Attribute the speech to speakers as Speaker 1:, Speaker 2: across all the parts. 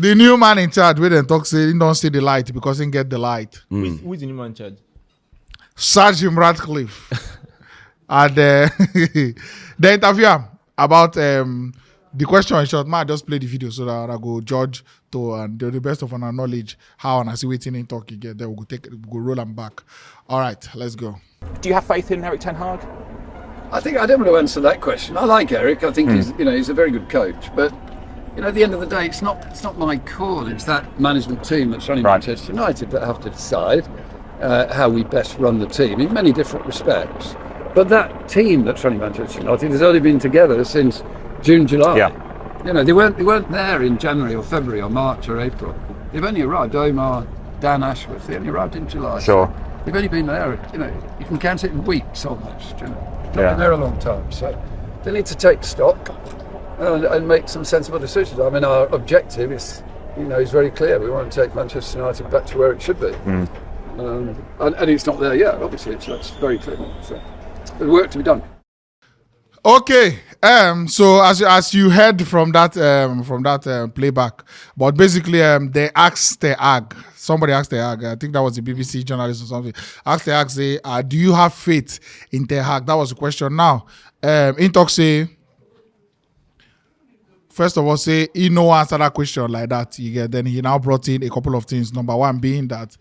Speaker 1: The new man in charge, where they talk, say he don't see the light because he get the light.
Speaker 2: Who is the new man in charge?
Speaker 1: Sergeant Ratcliffe. And the interview about the question in short, man, just play the video so that I go judge to and the best of our knowledge how and I see waiting in talk you get. Then we'll go roll them back. All right, let's go.
Speaker 2: Do you have faith in Eric Ten Hag?
Speaker 3: I think I don't want to answer that question. I like Eric. I think he's a very good coach, but at the end of the day, it's not my call. It's that management team that's running Manchester United that have to decide how we best run the team in many different respects. But that team that's running Manchester United has only been together since June, July. Yeah. They weren't there in January or February or March or April. They've only arrived. Omar, Dan Ashworth. They only arrived in July.
Speaker 4: Sure.
Speaker 3: So they've only been there. You can count it in weeks almost. Not been there a long time. So they need to take stock and make some sensible decisions. I mean, our objective is very clear. We want to take Manchester United back to where it should be. And it's not there yet. Obviously, that's very clear. So there's work to be done.
Speaker 1: Okay. So as you heard from that playback, but basically they asked the Ag. Somebody asked the Ag. I think that was the BBC journalist or something. Asked the Ag, say, do you have faith in the Ag? That was the question. Now, in talk say, first of all, say he no answer that question like that. Then he now brought in a couple of things. Number one being that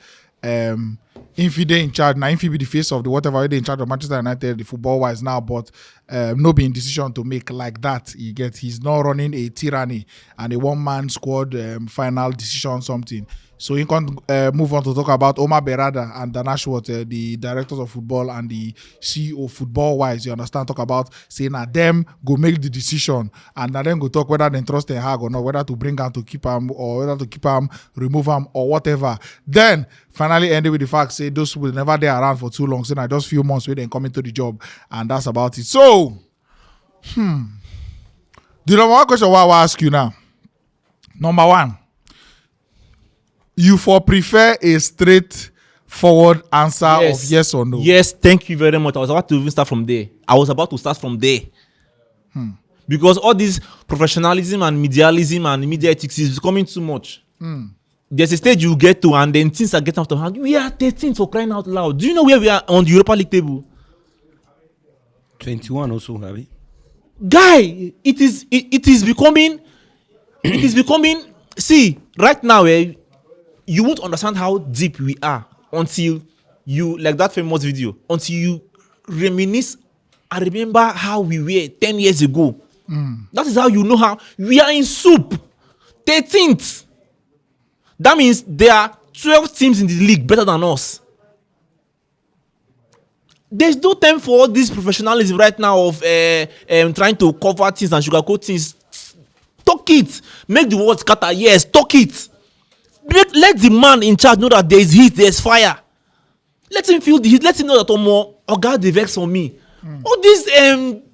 Speaker 1: if he they in charge now, if he be the face of the whatever they in charge of Manchester United, the football wise now, but no being decision to make like that. He's not running a tyranny and a one-man squad final decision something. So he can move on to talk about Omar Berada and Dan Ashworth, the directors of football and the CEO football wise. You understand? Talk about saying that them go make the decision and then go talk whether they trust Ten Hag or not, whether to bring him to keep him or whether to keep him, remove him or whatever. Then finally ended with the fact say those people never there around for too long. So now just few months where they come into the job and that's about it. So, the number one question I will ask you now. Number one. You prefer a straightforward answer of yes or no?
Speaker 2: Yes, thank you very much. I was about to even start from there. Because all this professionalism and medialism and media ethics is becoming too much. There's a stage you get to and then things are getting out of hand. We are 13th for crying out loud. Do you know where we are on the Europa League table?
Speaker 5: 21 also, have we?
Speaker 2: Guy, it is becoming see, right now, you won't understand how deep we are until you, like that famous video, until you reminisce and remember how we were 10 years ago. That is how you know how we are in soup. 13th. That means there are 12 teams in the league better than us. There's no time for all this professionalism right now of trying to cover things and sugarcoat things. Talk it. Make the world scatter. Yes, talk it. Let the man in charge know that there is heat, there is fire. Let him feel the heat. Let him know that God the vex on me. All this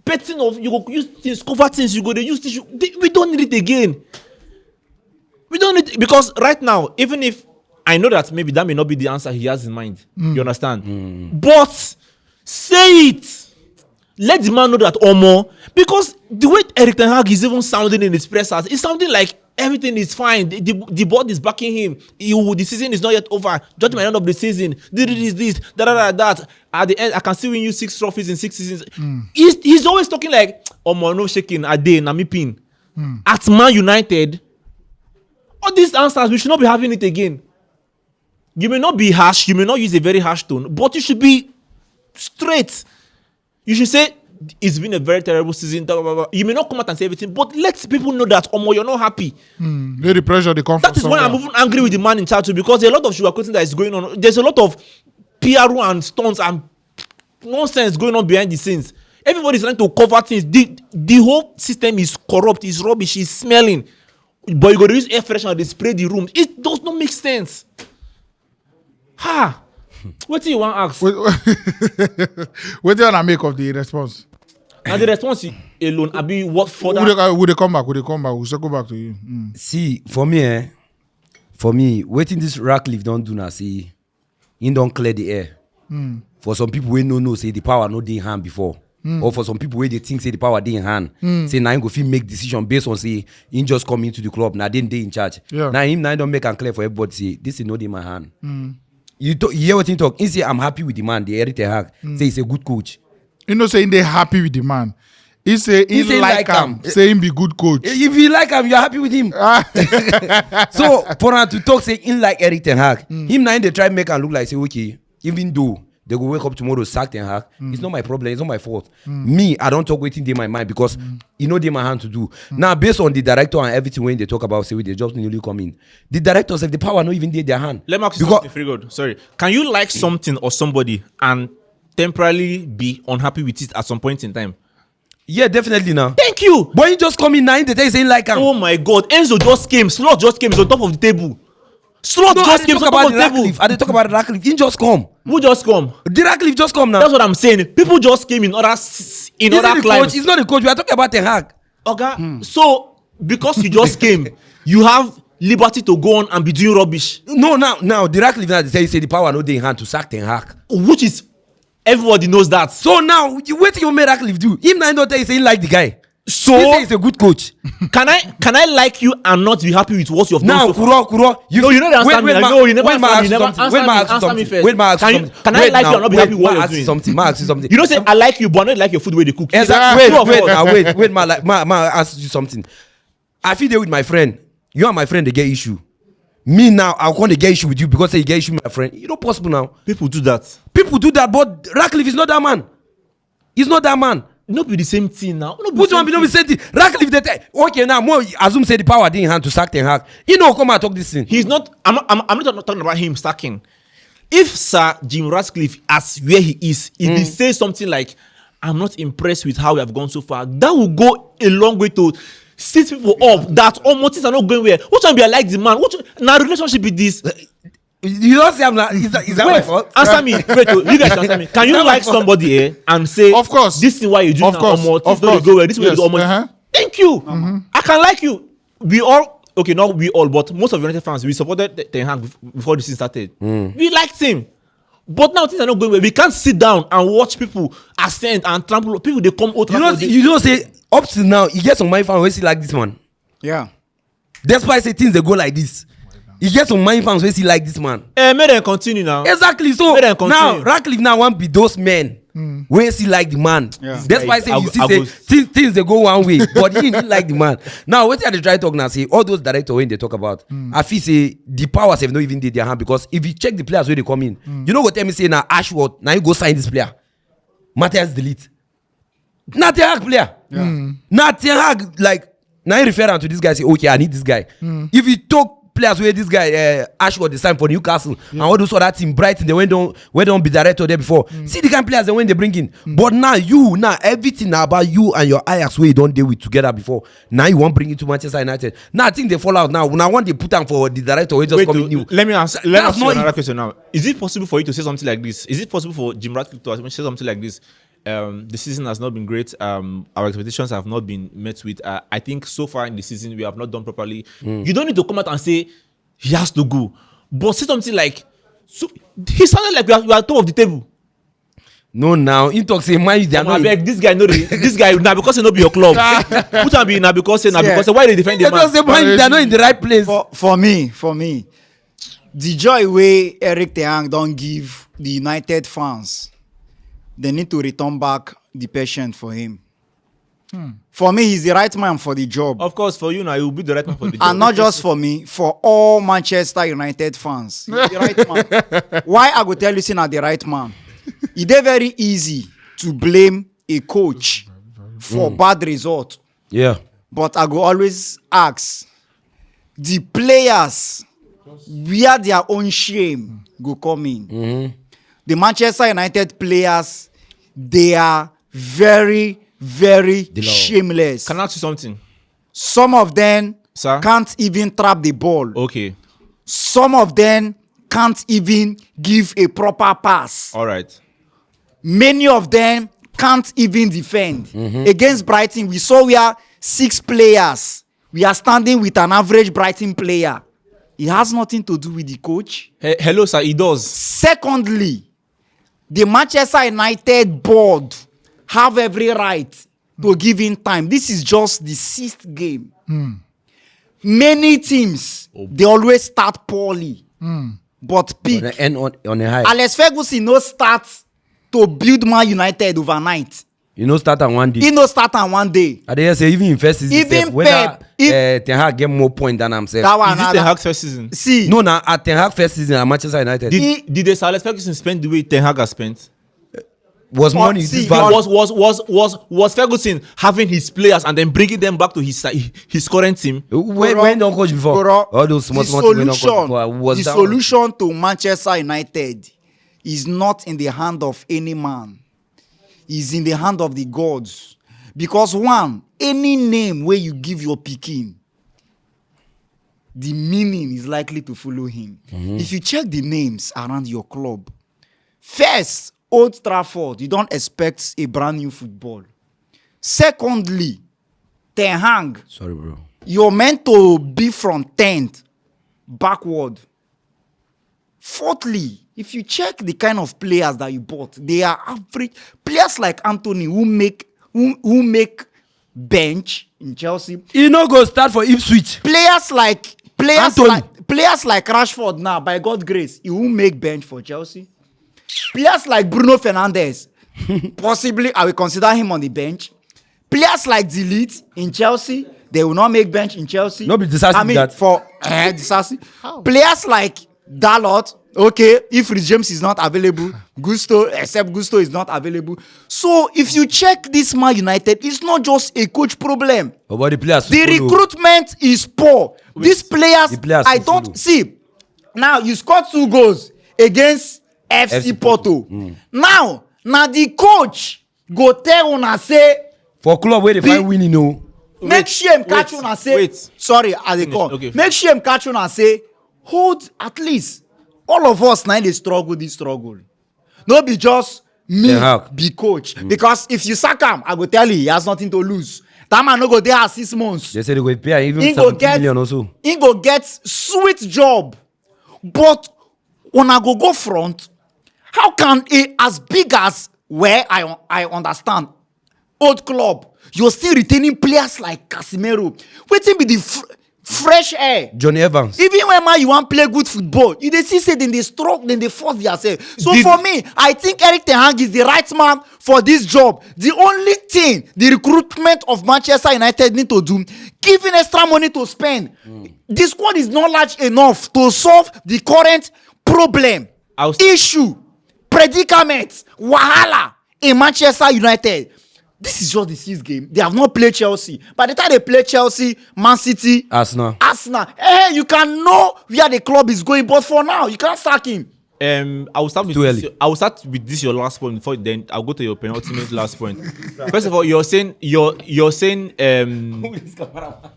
Speaker 2: betting of you go use things, cover things, you go they use this. We don't need it again. We don't need it because right now, even if I know that maybe that may not be the answer he has in mind, you understand? But say it. Let the man know that because the way Eric Ten Hag is even sounding in his press, it's sounding like everything is fine. The board is backing him. The season is not yet over. Just by the end of the season, this, that. At the end, I can still win you 6 trophies in 6 seasons. He's always talking like, no shaking a day, na me pin. At Man United, all these answers, we should not be having it again. You may not be harsh, you may not use a very harsh tone, but you should be straight. You should say, it's been a very terrible season. Blah, blah, blah. You may not come out and say everything, but let people know that you're not happy.
Speaker 1: Very pressure they come from.
Speaker 2: That is why I'm even angry with the man in charge too, because there's a lot of sugarcoating that is going on. There's a lot of PR and stunts and nonsense going on behind the scenes. Everybody's trying to cover things. The whole system is corrupt, is rubbish, is smelling. But you got to use air freshener, they spray the room. It does not make sense. What do you want to ask?
Speaker 1: What do you want to make of the response?
Speaker 2: And the response alone, I be what for
Speaker 1: that? Would they come back? We'll circle back to you.
Speaker 5: See, for me, waiting this Ratcliffe don't do now. See, he don't clear the air. For some people, we no say the power no dey hand before. or for some people where they think say the power they in hand, say now go fit make decision based on say him just come into the club now then they in charge.
Speaker 1: Yeah.
Speaker 5: Now him now don't make and clear for everybody say this is not in my hand. You hear what he talk? He say I'm happy with the man. The Eric Ten Hag say he's a good coach.
Speaker 1: You know, saying they happy with the man. He say like him. Say him be good coach.
Speaker 5: If you like him, you're happy with him. So for him to talk say in like Eric Ten Hag, him now they try make and look like say okay, even though they go wake up tomorrow sack Ten Hag, it's not my problem, it's not my fault. Me, I don't talk waiting in my mind because you know they my hand to do. Now based on the director and everything when they talk about say they just newly come in, the directors have the power not even their hand.
Speaker 2: Let me ask you something, Frigod. Sorry, can you like something or somebody and temporarily be unhappy with it at some point in time?
Speaker 5: Yeah, definitely now.
Speaker 2: Thank you.
Speaker 5: But you just come in now, they saying like him.
Speaker 2: Oh my God, Enzo just came. Slot just came. He's on top of the table. Slot just came.
Speaker 5: Talk about the Ratcliffe. I talk about Ratcliffe. He just come.
Speaker 2: Who just come?
Speaker 5: The Ratcliffe just come now.
Speaker 2: That's what I'm saying. People just came in other climes.
Speaker 5: He's not the coach. We are talking about Ten Hag.
Speaker 2: Okay. So because you just came, you have liberty to go on and be doing rubbish.
Speaker 5: No, now the Ratcliffe now they say the power no dey in hand to sack Ten Hag.
Speaker 2: Which is everybody knows that.
Speaker 5: So now you wait till you make Ratcliffe do. Him now don't tell you say he like the guy.
Speaker 2: So
Speaker 5: he say he's a good coach.
Speaker 2: Can I like you and not be happy with what you've
Speaker 5: now,
Speaker 2: done so far?
Speaker 5: Kuro,
Speaker 2: you know the answer me. No, you never answer me first.
Speaker 5: Wait, ma ask you something.
Speaker 2: Can I like you and not be happy with what you're doing?
Speaker 5: Ma ask you something.
Speaker 2: You don't say I like you, but I don't like your food where they cook.
Speaker 5: Exactly. Wait, ma ask you something. I feel there with my friend. You and my friend they get issue. Me now, I want to get issue with you because you get issue with my friend. It's not possible now.
Speaker 2: People do that,
Speaker 5: but Ratcliffe is not that man. He's not that man.
Speaker 2: Not be the same thing now.
Speaker 5: Which one be not the same thing? Ratcliffe they tell. Okay, now more assume say the power didn't hand to sack Ten Hag. You know, come and talk this thing.
Speaker 2: He's not. I'm not talking about him sacking. If Sir Jim Ratcliffe, as where he is, if he says something like, "I'm not impressed with how we have gone so far," that will go a long way to sit people up that almost things are not going well. Which one be I like the man? Which now relationship with this?
Speaker 5: You don't say I'm not. Is that my fault?
Speaker 2: Answer me. Wait, you guys answer me. Can you like somebody and say,
Speaker 1: of course,
Speaker 2: this is why you do now, almost. This is why you go well. This is why you do almost. Thank you. I can like you. We all, okay, not we all, but most of United fans, we supported Ten Hag before the season started. We liked him. But now things are not going well. We can't sit down and watch people ascend and trample. People, they come out.
Speaker 5: You don't say, up to now, you get some mind fans who see like this one.
Speaker 4: Yeah.
Speaker 5: That's why I say things they go like this. You get some mind fans who see like this man.
Speaker 2: May them continue now.
Speaker 5: Exactly. So now, Ratcliffe now want be those men where see like the man. Yeah. That's why I say you see things they go one way, but he didn't like the man. Now, what they try to talk now, say all those directors when they talk about, I feel say the powers have not even did their hand because if you check the players where they come in, you know what tell me say now Ashworth, now you go sign this player. Matthias delete. Not Ten Hag player. Yeah. Not Ten Hag like now you refer to this guy say okay I need this guy. If you talk players where this guy Ashworth signed for Newcastle and all those other team Brighton they went don't be director there before. See the kind of players they when they bring in. But now everything now about you and your Ajax where you don't deal with together before. Now you want bring it to Manchester United. Now I think they fall out now. Now want they put them for the director where just coming new.
Speaker 2: Let me ask you another question now. Is it possible for you to say something like this? Is it possible for Jim Ratcliffe to say something like this? The season has not been great. Our expectations have not been met with. I think so far in the season we have not done properly. You don't need to come out and say he has to go, but say something like, so he sounded like we are top of the table.
Speaker 5: No, now he talks say man, they are not.
Speaker 2: This guy now because he not be your club. Put on be now because why they defend the man?
Speaker 5: They are not in the right place.
Speaker 4: For me, the joy way Eric Ten Hag don't give the United fans. They need to return back the patient for him. For me, he's the right man for the job.
Speaker 2: Of course, for you now, he will be the right man for the job.
Speaker 4: And not just for me, for all Manchester United fans. He's the right man. Why I go tell you, say not the right man? It's very easy to blame a coach for bad result.
Speaker 5: Yeah.
Speaker 4: But I go always ask, the players, where their own shame go come in. The Manchester United players, they are very, very shameless.
Speaker 2: Can I ask you something?
Speaker 4: Some of them can't even trap the ball.
Speaker 2: Okay.
Speaker 4: Some of them can't even give a proper pass.
Speaker 2: All right.
Speaker 4: Many of them can't even defend. Against Brighton, we saw we are 6 players. We are standing with an average Brighton player. It has nothing to do with the coach.
Speaker 2: Hello, sir. It does.
Speaker 4: Secondly, the Manchester United board have every right to give in time. This is just the 6th game. Many teams, they always start poorly, but peak.
Speaker 5: And on a high.
Speaker 4: Alex Ferguson no start to build Man United overnight.
Speaker 5: You know, start on one day.
Speaker 4: He no start on one day.
Speaker 5: I dare say even in first season,
Speaker 4: Even
Speaker 5: whether
Speaker 4: Pep,
Speaker 5: Ten Hag get more point than himself.
Speaker 4: That one,
Speaker 2: Is this Ten Hag's first season?
Speaker 4: See,
Speaker 5: No, now at Ten Hag first season at Manchester United,
Speaker 2: Did the Sir Alex Ferguson spend the way Ten Hag has spent?
Speaker 5: was money.
Speaker 4: see,
Speaker 5: This value.
Speaker 2: Was Ferguson having his players and then bringing them back to his current team?
Speaker 5: When don't coach before?
Speaker 4: Bro,
Speaker 5: All those small
Speaker 4: the
Speaker 5: things when don't coach before. Was
Speaker 4: the
Speaker 5: that
Speaker 4: solution to Manchester United is not in the hand of any man. It's in the hand of the gods. Because one, any name where you give your pikin, the meaning is likely to follow him. If you check the names around your club, first, Old Trafford, you don't expect a brand new football. Secondly, Ten Hag,
Speaker 5: Sorry, bro.
Speaker 4: you're meant to be from 10th backward. Fourthly, if you check the kind of players that you bought, they are average players like Anthony who make bench in Chelsea.
Speaker 5: He no go start for Ipswich.
Speaker 4: Players like
Speaker 5: Anthony.
Speaker 4: Rashford now, by God's grace, he will make bench for Chelsea. Players like Bruno Fernandes, possibly I will consider him on the bench. Players like Delete in Chelsea, they will not make bench in Chelsea.
Speaker 5: No be Disasi
Speaker 4: I mean,
Speaker 5: that.
Speaker 4: for Disasi. Players like Dalot, okay, if Rhys James is not available, Gusto is not available. So if you check this Man United, it's not just a coach problem.
Speaker 5: Oh, but the players
Speaker 4: The
Speaker 5: follow.
Speaker 4: recruitment is poor. These players,
Speaker 5: The players
Speaker 4: I
Speaker 5: will
Speaker 4: don't
Speaker 5: follow.
Speaker 4: see. Now you scored 2 goals against FC Porto. Now the coach go tell una say
Speaker 5: For club where they find winning, no.
Speaker 4: make shame catch una say. Sorry, as they call.
Speaker 2: Okay.
Speaker 4: Make shame catch una say. Hold at least all of us now they struggle this struggle. No be just me
Speaker 5: Ten Hag.
Speaker 4: be coach because if you sack him, I go tell you he has nothing to lose. That man no go there 6 months.
Speaker 5: They say they go pay even
Speaker 4: He go
Speaker 5: 70
Speaker 4: get
Speaker 5: million also.
Speaker 4: he go get sweet job, but when I go front, how can a as big as where I understand old club you're still retaining players like Casemiro? Wetin be the fresh air?
Speaker 5: Johnny Evans.
Speaker 4: Even when man you want play good football, you dey see say then they stroke, then they force themselves. So for me, I think Eric Ten Hag is the right man for this job. The only thing the recruitment of Manchester United need to do, giving extra money to spend. The squad is not large enough to solve the current problem, issue, predicament, wahala in Manchester United. This is just the 6th game. They have not played Chelsea. By the time they play Chelsea, Man City,
Speaker 5: Arsenal.
Speaker 4: you can know where the club is going. But for now, you can't sack him.
Speaker 2: I will start with
Speaker 5: Too
Speaker 2: this,
Speaker 5: early.
Speaker 2: I will start with this your last point before then I'll go to your penultimate last point. First of all, you're saying you're saying that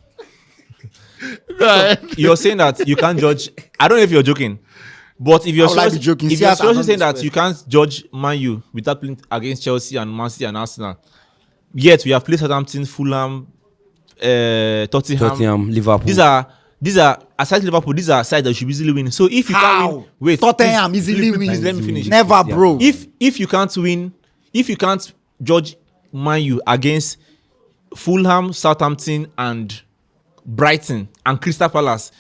Speaker 2: you can't judge. I don't know if you're joking, but if you're
Speaker 4: I would like to be joking.
Speaker 2: if
Speaker 4: See,
Speaker 2: you're
Speaker 4: I don't
Speaker 2: seriously saying that
Speaker 4: despair.
Speaker 2: you can't judge Man U without playing against Chelsea and Man City and Arsenal, yet we have played Southampton, Fulham,
Speaker 5: Tottenham, Liverpool.
Speaker 2: These are aside Liverpool. These are sides that should easily win. So if you can't win, wait,
Speaker 4: Tottenham
Speaker 2: please,
Speaker 4: easily
Speaker 2: please,
Speaker 4: wins.
Speaker 2: let me finish.
Speaker 4: Never, bro.
Speaker 2: If you can't win, if you can't judge Man U against Fulham, Southampton, and Brighton and Crystal Palace,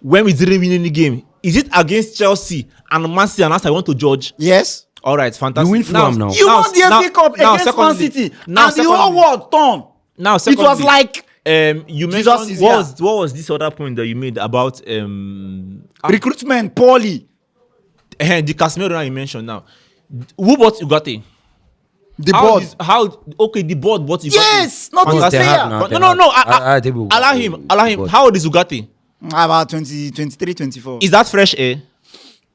Speaker 2: when we didn't win any game, is it against Chelsea and Man City and us I want to judge?
Speaker 4: Yes.
Speaker 2: All right, fantastic.
Speaker 5: You win Fulham now.
Speaker 4: You won the FA Cup against Man City, and the whole world turned.
Speaker 2: Now,
Speaker 4: It was like
Speaker 2: you
Speaker 4: Jesus
Speaker 2: mentioned
Speaker 4: is
Speaker 2: what was this other point that you made about
Speaker 4: recruitment poorly.
Speaker 2: the Casemiro you mentioned now. Who bought Ugarte?
Speaker 4: The
Speaker 2: How
Speaker 4: board.
Speaker 2: is- how okay the board bought Ugarte?
Speaker 4: Yes, not his
Speaker 2: Fantastic.
Speaker 5: Ten Hag
Speaker 4: player.
Speaker 5: now, Ten
Speaker 2: No.
Speaker 5: Hag.
Speaker 2: Allow him. Allow him.
Speaker 5: Board.
Speaker 2: How old is Ugarte?
Speaker 4: About 20, 23, 24.
Speaker 2: Is that fresh air?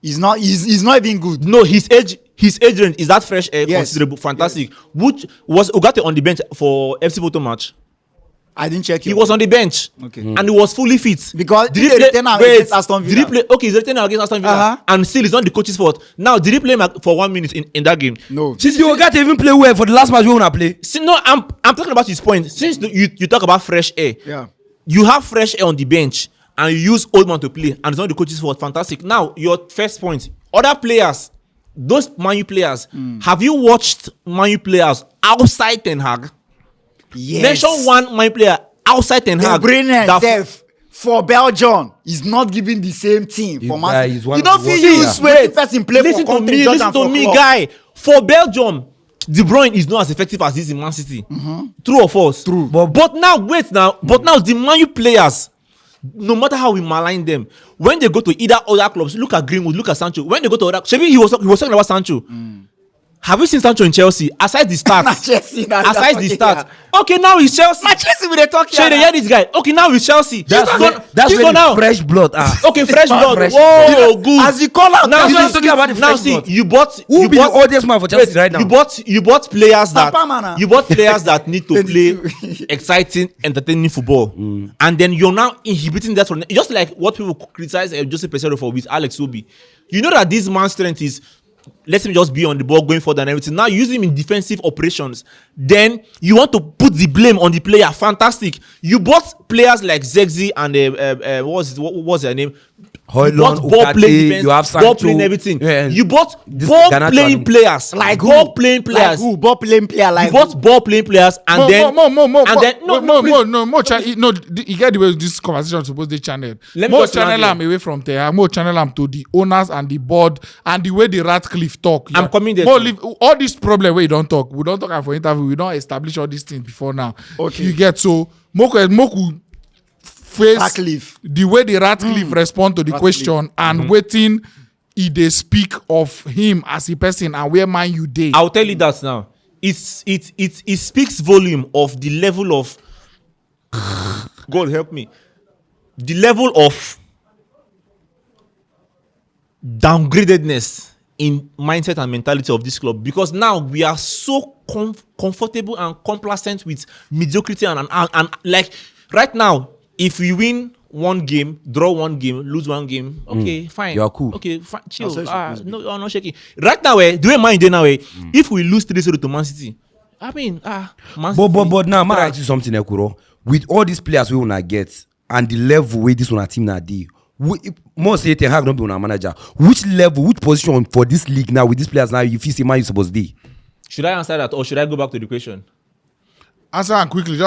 Speaker 4: He's not even good.
Speaker 2: No, his age range is that fresh air
Speaker 4: Yes.
Speaker 2: considerable. Fantastic. Which was Ugarte on the bench for FC Porto match?
Speaker 4: I didn't check
Speaker 2: He
Speaker 4: it.
Speaker 2: was on the bench.
Speaker 4: Okay.
Speaker 2: And he was fully fit.
Speaker 4: Because
Speaker 2: did he
Speaker 4: they
Speaker 2: play
Speaker 4: retain him
Speaker 2: wait,
Speaker 4: against Aston Villa.
Speaker 2: Did he play okay, he's retained against Aston Villa.
Speaker 4: Uh-huh.
Speaker 2: And still it's not the coach's fault. Now, did he play for 1 minute in that game?
Speaker 4: No.
Speaker 5: Since you got to even play well for the last match we wanna play.
Speaker 2: See, no, I'm talking about his point. Since you talk about fresh air,
Speaker 4: Yeah.
Speaker 2: you have fresh air on the bench and you use old man to play, and it's not the coach's fault. Fantastic. Now, your first point: other players those Man U players. Have you watched Man U players outside Ten Hag?
Speaker 4: Yes.
Speaker 2: Mention one Man U player outside Ten Hag.
Speaker 4: The brain himself for Belgium is not giving the same team for Man City. You don't feel use wait person play
Speaker 2: listen
Speaker 4: for
Speaker 2: to me, listen to me, guy. For Belgium, De Bruyne is not as effective as this in Man City. True or false?
Speaker 4: True.
Speaker 2: But now the Man U players, no matter how we malign them, when they go to either other clubs, look at Greenwood, look at Sancho. When they go to other, Shebi, he was talking about Sancho. Have you seen Sancho in Chelsea? Aside the stats. Aside the stats. Okay, now he's Chelsea.
Speaker 4: My Chelsea with the talk
Speaker 2: here. They hear this guy. Okay, now he's Chelsea.
Speaker 5: That's really now. Fresh blood.
Speaker 2: Okay, fresh blood. Whoa, good.
Speaker 4: As you call out
Speaker 2: now,
Speaker 5: talking about the
Speaker 2: now
Speaker 5: fresh
Speaker 2: see,
Speaker 5: blood.
Speaker 2: you bought
Speaker 5: the oldest man for Chelsea right now?
Speaker 2: You bought players that need to play exciting, entertaining football, and then you're now inhibiting that from just like what people criticize Jose Peseiro for with Alex Iwobi. You know that this man's strength is, let him just be on the ball going forward and everything. Now use him in defensive operations. Then you want to put the blame on the player. Fantastic. You bought players like Zegzi and what was their name?
Speaker 5: Hoylund,
Speaker 2: you bought ball playing defense,
Speaker 5: you have Sancho,
Speaker 2: ball playing everything.
Speaker 5: Yeah.
Speaker 2: You bought ball playing players.
Speaker 4: Like
Speaker 2: ball playing players.
Speaker 4: Like who? Ball playing player like
Speaker 2: you bought ball playing players and then
Speaker 1: you get the way this conversation is supposed to channel.
Speaker 2: More
Speaker 1: channel them away from there. More channel them to the owners and the board and the way the Ratcliffe talk.
Speaker 2: I'm coming there.
Speaker 1: All this problem where you don't talk. We don't talk for interview. We don't establish all these things before now.
Speaker 4: Okay.
Speaker 1: You get so Moku face
Speaker 4: Ratcliffe.
Speaker 1: The way the Ratcliffe respond to the question and waiting if they speak of him as a person and where man you dey.
Speaker 2: I'll tell you that now. It speaks volume of the level of God help me. The level of downgradedness in mindset and mentality of this club, because now we are so comfortable and complacent with mediocrity and like right now, if we win one game, draw one game, lose one game, okay, fine.
Speaker 5: You're cool.
Speaker 2: Okay, fine, chill. No, I'm not shaking. Right now, the way mine day now, if we lose 3-0 to Man City, I mean, Man City.
Speaker 5: But now, I ask you something, Ekuro. With all these players we wanna get and the level where this one team now dey, most say Ten Hag not be on a manager. Which level, which position for this league now with these players now you feel say man you supposed to be?
Speaker 2: Should I answer that or should I go back to the question?
Speaker 1: Answer and quickly.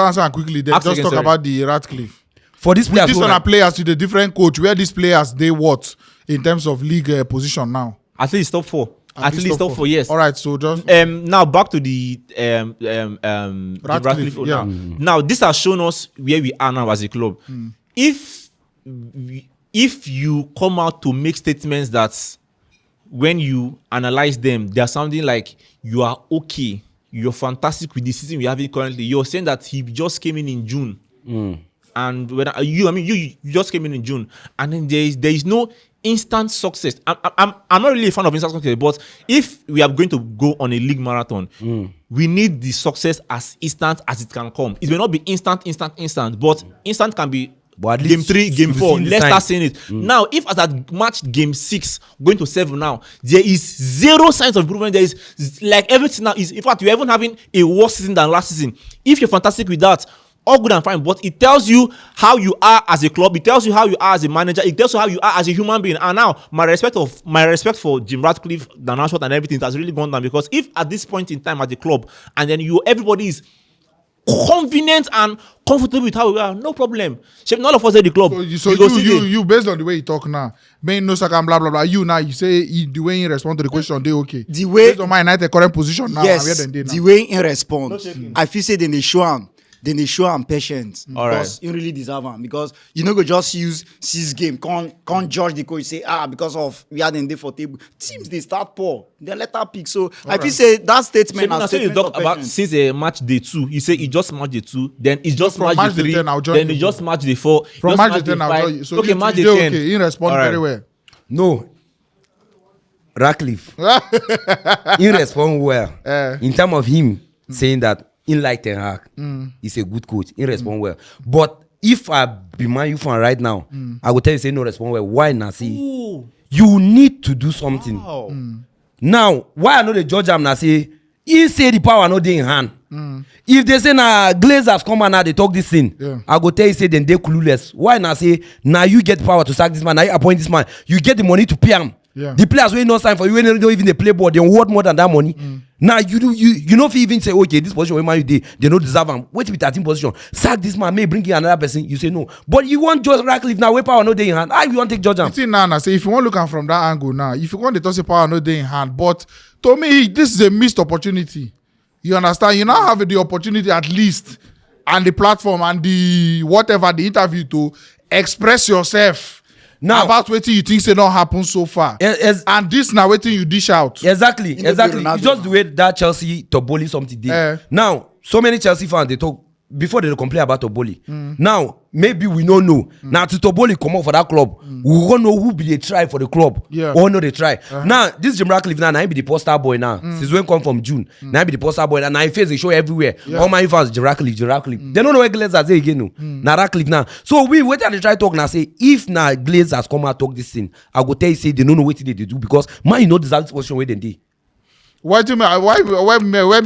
Speaker 1: Then just talk about the Ratcliffe.
Speaker 5: For these players,
Speaker 1: this one are players with a different coach. Where these players they what in terms of league position now?
Speaker 2: At least top 4. At least top 4. Yes.
Speaker 1: All right. So just
Speaker 2: now back to the Ratcliffe.
Speaker 1: Yeah.
Speaker 2: Now this has shown us where we are now as a club. If you come out to make statements that when you analyze them, they are sounding like you are okay, you're fantastic with the season we have currently. You're saying that he just came in June, and when you just came in June, and then there is no instant success. I'm not really a fan of instant success, but if we are going to go on a league marathon, we need the success as instant as it can come. It may not be instant, but instant can be.
Speaker 5: But
Speaker 2: Game 3, Game 4, let's start seeing it. Now, if as at match Game 6, going to 7 now, there is zero signs of improvement. There is like everything now is, in fact, you're even having a worse season than last season. If you're fantastic with that, all good and fine, but it tells you how you are as a club, it tells you how you are as a manager, it tells you how you are as a human being. And now, my respect for Jim Ratcliffe, Dan Ashworth, and everything has really gone down, because if at this point in time at the club, and then everybody is convenient and comfortable with how we are, no problem. None of us at the club.
Speaker 1: So you based on the way you talk now, main no second blah blah blah. You now you say the way you respond to the question, they okay.
Speaker 4: The way
Speaker 1: based on my United current position now,
Speaker 4: yes, the way in response, I feel say they show am patience. Because you really deserve am, because you know go just use 6 game, can't judge the coach say because of we had them there for table. Teams they start poor, they let her pick. So I feel say that statement.
Speaker 2: So you talk about since match day 2, you say it just match day 2, then it just match day 3, then it just match day 4,
Speaker 1: from match day 10 I'll join you. So okay, match day 10. Okay, you respond very well.
Speaker 5: No, Ratcliffe, he respond well in terms of him saying that. In like Ten Hag, he's a good coach. He respond well. But if I be Man U fan right now, I will tell you say no respond well. Why Nasi? You need to do something.
Speaker 2: Wow.
Speaker 5: Now, why I know the judge am Nasi? He say the power no dey in hand. If they say na Glazers come and now they talk this thing, I go tell you say then they clueless. Why Nasi? Now you get power to sack this man. Now you appoint this man. You get the money to pay him.
Speaker 1: Yeah.
Speaker 5: The players wey no sign for you, wey don't even dey play ball, they worth more than that money. Now you know if you even say, okay, this position wey man you dey, they no deserve am. Wait with 13 position, sack this man, may bring in another person. You say no, but you want just Ratcliffe now, wey power no dey in hand. How you want take judge am?
Speaker 1: The thing now, I say if you want look am from that angle now, if you want to talk say power no dey in hand, but to me this is a missed opportunity. You understand? You now have the opportunity at least, and the platform and the whatever the interview to express yourself. Now about wetin you think say don happen so far, and this na wetin you dish out.
Speaker 5: Exactly. It's just the way that Chelsea Toboli something did. Now, so many Chelsea fans they talk before they complain about Toboli. Now, maybe we don't know. Now, to Toboli come out for that club, we won't know who be they try for the club. Or no they try. Now, this Jim Ratcliffe now, I be the poster boy now. Since when come from June, now I be the poster boy. Now, I face the show everywhere. All my fans, Jim Ratcliffe. They don't know where Glazers say again. No. Now Ratcliffe now. So we wait and they try talk now. Say if now Glazers come out talk this thing, I go tell you say they don't know what they do because man, you know this position where they did.
Speaker 1: Why me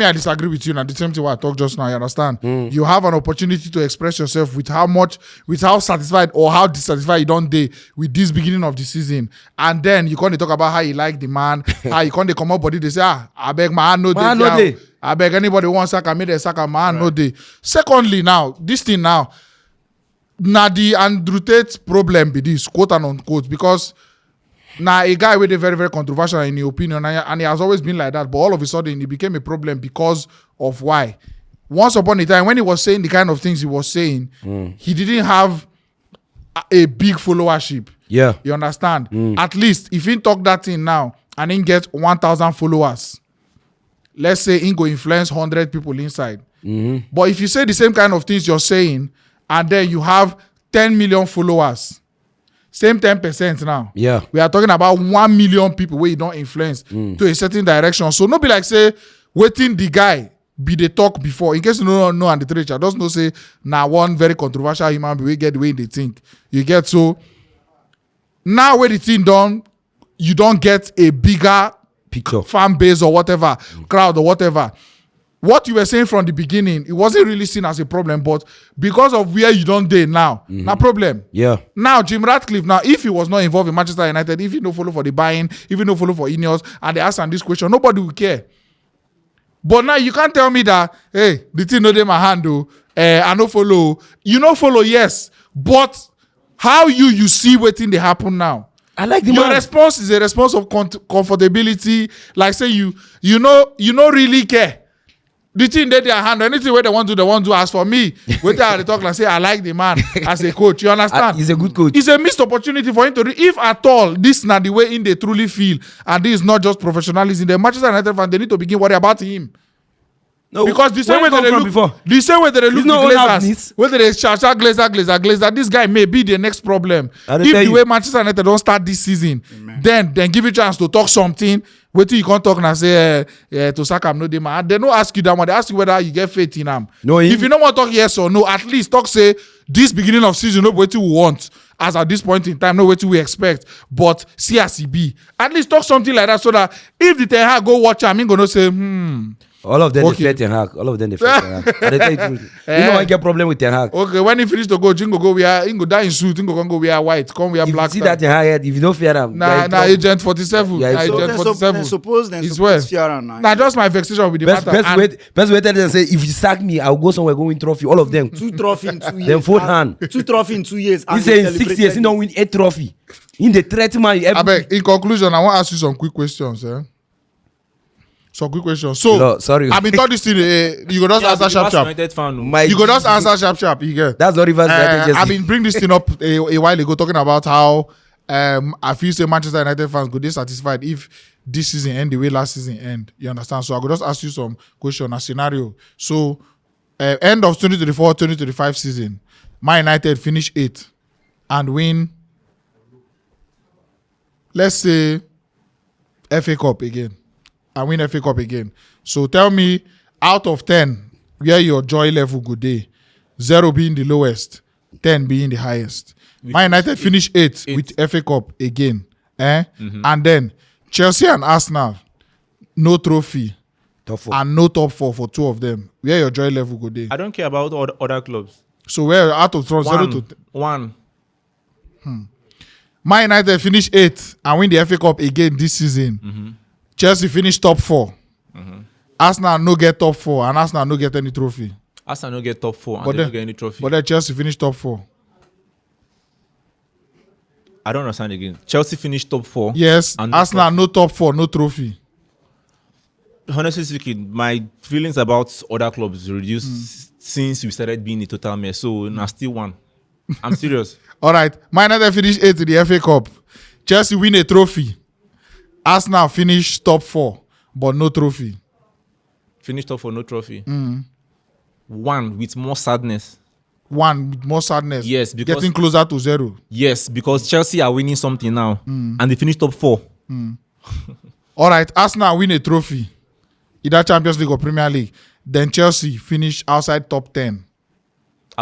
Speaker 1: I disagree with you now? The same thing what I talked just now. You understand? You have an opportunity to express yourself with how satisfied or how dissatisfied you don't day with this beginning of the season, and then you can't talk about how you like the man, how you can't come up body. They say, I beg my hand no day. I beg anybody who wants sack, I made a sack a man no day. Secondly, now this thing now the Andrew Tate problem be this quote and unquote because. Now, a guy with a very, very controversial in your opinion, and he has always been like that, but all of a sudden, it became a problem because of why. Once upon a time, when he was saying the kind of things he was saying, he didn't have a big followership.
Speaker 5: Yeah.
Speaker 1: You understand? At least, if he talk that thing now, and he get 1,000 followers, let's say he go influence 100 people inside. But if you say the same kind of things you're saying, and then you have 10 million followers, same 10% now.
Speaker 5: Yeah.
Speaker 1: We are talking about 1 million people where you don't influence to a certain direction. So no be like say waiting the guy be the talk before. In case you don't know and the literature, doesn't know say now one very controversial human being we get the way they think. You get so now where the thing done, you don't get a bigger
Speaker 5: picture,
Speaker 1: fan base or whatever, crowd or whatever. What you were saying from the beginning, it wasn't really seen as a problem, but because of where you don't date now, no problem.
Speaker 5: Yeah.
Speaker 1: Now, Jim Ratcliffe, now, if he was not involved in Manchester United, if he don't follow for the buying, if he don't follow for Ineos, and they ask him this question, nobody will care. But now, you can't tell me that, hey, the thing no dey my hand, though, I no follow. You no follow, yes, but how you see what thing they happen now?
Speaker 5: I like the
Speaker 1: Your
Speaker 5: man.
Speaker 1: response is a response of comfortability, like say you know really care. The thing that their hand, anything where they want to as for me, where they talk like say, I like the man as a coach. You understand?
Speaker 5: He's a good coach.
Speaker 1: It's a missed opportunity for him to if at all, this is not the way in they truly feel, and this is not just professionalism. The Manchester United fans, they need to begin worry about him.
Speaker 5: No,
Speaker 1: Because the same way that they look, the Glazers, whether they Chacha Glazer, this guy may be the next problem. If the way Manchester United don't start this season, then give you a chance to talk something. Wait till you can't talk and say to Saka no dey man. They don't ask you that one. They ask you whether you get faith in him.
Speaker 5: No,
Speaker 1: if you don't want to talk yes or no, at least talk say this beginning of season, no what we want. As at this point in time, no what we expect. But see as he be. At least talk something like that so that if the Ten Hag go watch him, I'm gonna say
Speaker 5: all of them
Speaker 1: okay.
Speaker 5: they Ten Hag. All of them they Ten Hag. And they tell you truth. You know I get problem with Ten Hag.
Speaker 1: Okay, when he finish to go, Jingo go wear, Ingo die in suit, Ingo go wear white, come wear black.
Speaker 5: If you see that Ten Hag, if you don't fear him,
Speaker 1: nah, Agent 47.
Speaker 5: Yeah,
Speaker 1: Agent 47.
Speaker 4: Suppose fear now.
Speaker 1: Nah, just my vexation with the matter.
Speaker 5: Best way tell them say if you sack me, I'll go somewhere go win trophy. All of them.
Speaker 4: 2 trophy in 2 years.
Speaker 5: Then fourth hand.
Speaker 4: 2 trophy in 2 years.
Speaker 5: He say in 6 years he don't win 8 trophy. In the threat man.
Speaker 1: In conclusion, I want to ask you some quick questions. Some quick questions. So,
Speaker 5: no, sorry.
Speaker 1: I've been taught this thing. You go just answer sharp. You go just answer sharp. You get.
Speaker 5: That's not reverse.
Speaker 1: I've been bring this thing up a while ago, talking about how I feel say Manchester United fans go dissatisfied if this season end the way last season end. You understand? So I go just ask you some question, a scenario. So end of 2024-2025 season, Man United finish 8th and win. Let's say FA Cup again. And win FA Cup again. So tell me, out of 10, where your joy level good day? 0 being the lowest, 10 being the highest. Man United finish 8th with FA Cup again. And then Chelsea and Arsenal, no trophy. And no top 4 for 2 of them. Where your joy level good day?
Speaker 2: I don't care about other clubs.
Speaker 1: So where out of 0 to
Speaker 2: 1.
Speaker 1: Man United finish 8th and win the FA Cup again this season. Chelsea finish top 4. Arsenal no get top 4 and Arsenal no get any trophy.
Speaker 2: Arsenal no get top 4 and
Speaker 1: But
Speaker 2: they
Speaker 1: then-
Speaker 2: don't get any trophy.
Speaker 1: But then Chelsea finish top 4.
Speaker 2: I don't understand again. Chelsea finished top 4.
Speaker 1: Yes,
Speaker 2: and no
Speaker 1: Arsenal
Speaker 2: trophy.
Speaker 1: no top 4, no trophy.
Speaker 2: Honestly speaking, my feelings about other clubs reduced since we started being a total mess. So now still one. I'm serious.
Speaker 1: All right, Man United finish 8th in the FA Cup. Chelsea win a trophy. Arsenal finish top 4, but no trophy.
Speaker 2: Finished top 4, no trophy. One with more sadness.
Speaker 1: One with more sadness.
Speaker 2: Yes, because-
Speaker 1: getting closer to 0.
Speaker 2: Yes, because Chelsea are winning something now, and they finished top 4.
Speaker 1: All right, Arsenal win a trophy, either Champions League or Premier League. Then Chelsea finish outside top 10.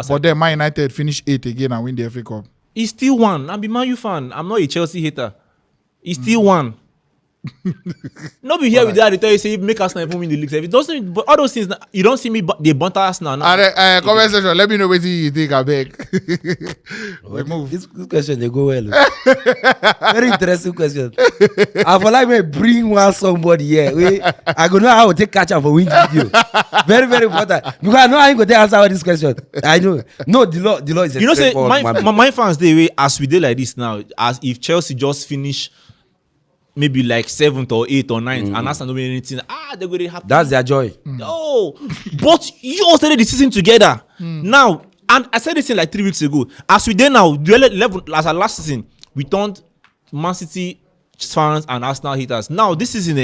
Speaker 1: But then Man United finish 8th again and win the FA Cup.
Speaker 2: He still won. I'm a Man U fan. I'm not a Chelsea hater. He still won. No be here with that. They tell you say make Arsenal even win the league. If it doesn't, but all those things you don't see me. They bunt Arsenal now.
Speaker 1: Comment section, let me know what you think. I beg. We move.
Speaker 5: This question they go well. Very interesting question. I for like me bring one somebody here. I go know how to take catch up for which video. Very very important because I know I ain't go to answer all this question. I know. No, the law is.
Speaker 2: You know, say
Speaker 5: straightforward,
Speaker 2: my fans they way as we did like this now. As if Chelsea just finish maybe like 7th or 8th or 9th and Arsenal don't win anything. They're going to happen.
Speaker 5: That's their joy.
Speaker 2: Oh, but you all started the season together. Now, and I said this thing like 3 weeks ago. As we did now, the level as our last season, we turned Man City fans and Arsenal haters. Now, this season,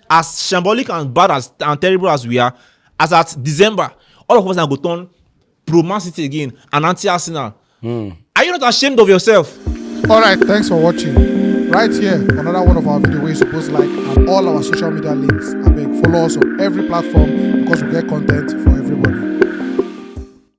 Speaker 2: as shambolic and bad as and terrible as we are, as at December, all of us are going to turn pro Man City again and anti-Arsenal. Are you not ashamed of yourself?
Speaker 1: All right, thanks for watching. Right here, another one of our videos where you're supposed to like and all our social media links. I beg, follow us on every platform because we get content for